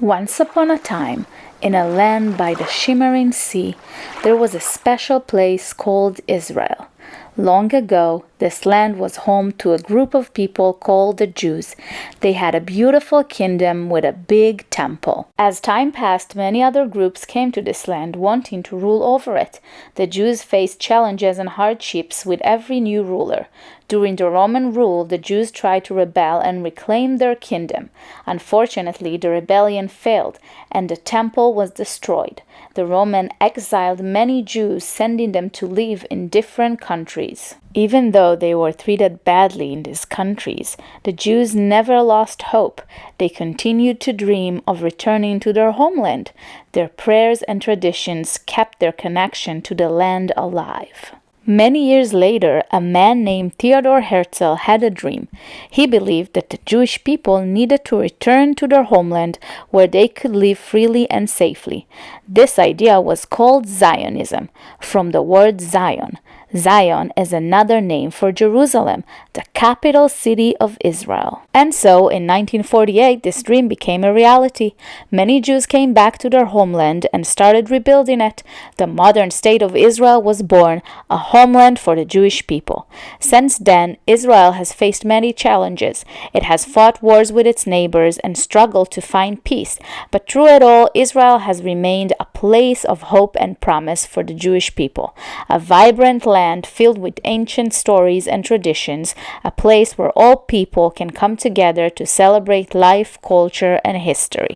Once upon a time, in a land by the shimmering sea, there was a special place called Israel. Long ago, this land was home to a group of people called the Jews. They had a beautiful kingdom with a big temple. As time passed, many other groups came to this land wanting to rule over it. The Jews faced challenges and hardships with every new ruler. During the Roman rule, the Jews tried to rebel and reclaim their kingdom. Unfortunately, the rebellion failed, and the temple was destroyed. The Romans exiled many Jews, sending them to live in different countries. Even though they were treated badly in these countries, the Jews never lost hope. They continued to dream of returning to their homeland. Their prayers and traditions kept their connection to the land alive. Many years later, a man named Theodor Herzl had a dream. He believed that the Jewish people needed to return to their homeland where they could live freely and safely. This idea was called Zionism, from the word Zion. Zion is another name for Jerusalem, the capital city of Israel. And so, in 1948, this dream became a reality. Many Jews came back to their homeland and started rebuilding it. The modern state of Israel was born, a homeland for the Jewish people. Since then, Israel has faced many challenges. It has fought wars with its neighbors and struggled to find peace. But through it all, Israel has remained a place of hope and promise for the Jewish people. A vibrant land filled with ancient stories and traditions, a place where all people can come together to celebrate life, culture, and history.